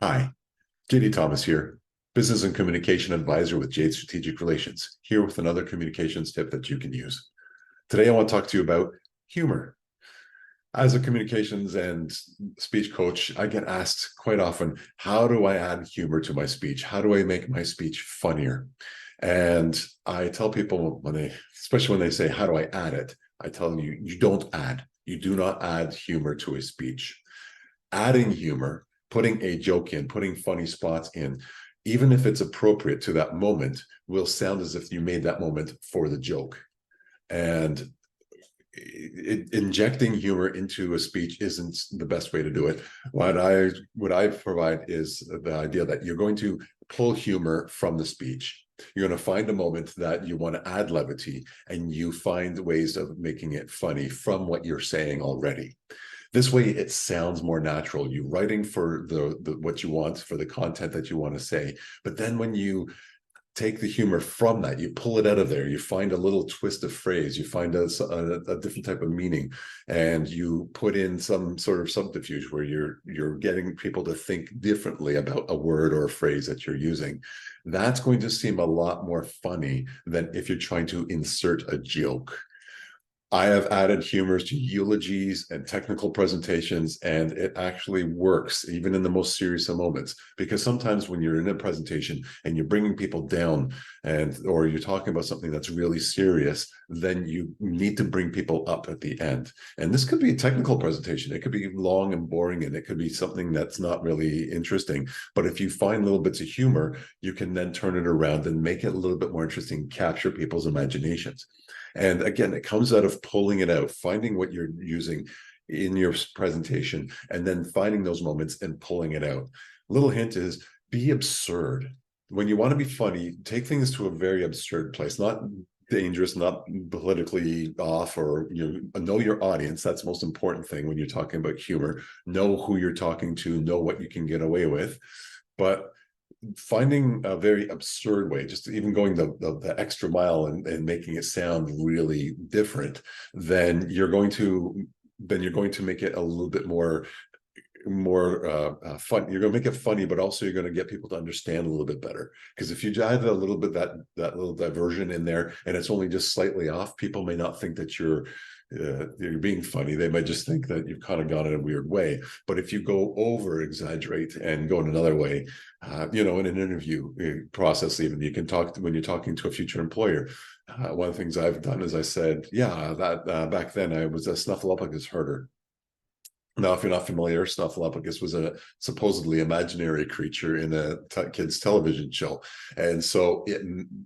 Hi, JD Thomas here, Business and Communication Advisor with Jade Strategic Relations, here with another communications tip that you can use. Today, I want to talk to you about humor. As a communications and speech coach, I get asked quite often, how do I add humor to my speech? How do I make my speech funnier? And I tell people especially when they say, how do I add it? I tell them, you don't add. You do not add humor to a speech. Adding humor, putting a joke in, putting funny spots in, even if it's appropriate to that moment, will sound as if you made that moment for the joke. And injecting humor into a speech isn't the best way to do it. What I provide is the idea that you're going to pull humor from the speech. You're going to find a moment that you want to add levity, and you find ways of making it funny from what you're saying already. This way, it sounds more natural. You're writing for the what you want, for the content that you want to say. But then when you take the humor from that, you pull it out of there, you find a little twist of phrase, you find a different type of meaning, and you put in some sort of subterfuge where you're getting people to think differently about a word or a phrase that you're using. That's going to seem a lot more funny than if you're trying to insert a joke. I have added humors to eulogies and technical presentations, and it actually works even in the most serious of moments. Because sometimes when you're in a presentation and you're bringing people down, or you're talking about something that's really serious, then you need to bring people up at the end. And this could be a technical presentation. It could be long and boring, and it could be something that's not really interesting. But if you find little bits of humor, you can then turn it around and make it a little bit more interesting, capture people's imaginations. And again, it comes out of pulling it out, finding what you're using in your presentation, and then finding those moments and pulling it out. Little hint is be absurd. When you want to be funny, take things to a very absurd place, not dangerous, not politically off, or know your audience. That's the most important thing when you're talking about humor. Know who you're talking to, know what you can get away with. But finding a very absurd way, just even going the extra mile and making it sound really different, then you're going to make it a little bit more fun. You're going to make it funny, but also you're going to get people to understand a little bit better. Because if you add a little bit that little diversion in there, and it's only just slightly off, people may not think that you're being funny. They might just think that you've kind of gone in a weird way. But if you go over exaggerate and go in another way, in an interview process, even you can talk when you're talking to a future employer. One of the things I've done is I said, yeah, that back then I was a snuffleupagus herder. Now, if you're not familiar, Snuffleupagus was a supposedly imaginary creature in a kid's television show. And so if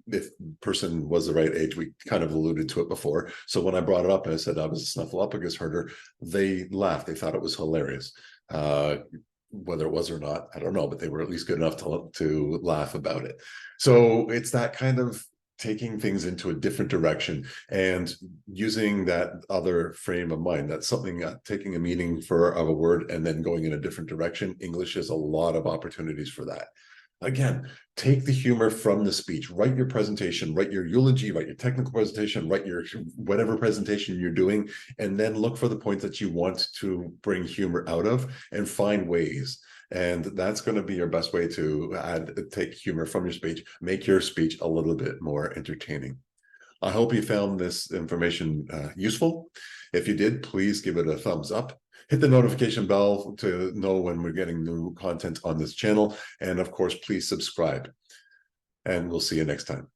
the person was the right age, we kind of alluded to it before. So when I brought it up and I said I was a Snuffleupagus herder, they laughed. They thought it was hilarious. Whether it was or not, I don't know, but they were at least good enough to laugh about it. So it's that kind of taking things into a different direction and using that other frame of mind. That's something, taking a meaning of a word and then going in a different direction. English has a lot of opportunities for that. Again, take the humor from the speech, write your presentation, write your eulogy, write your technical presentation, write your whatever presentation you're doing, and then look for the points that you want to bring humor out of and find ways. And that's going to be your best way to take humor from your speech, make your speech a little bit more entertaining. I hope you found this information useful. If you did, please give it a thumbs up. Hit the notification bell to know when we're getting new content on this channel. And of course, please subscribe. And we'll see you next time.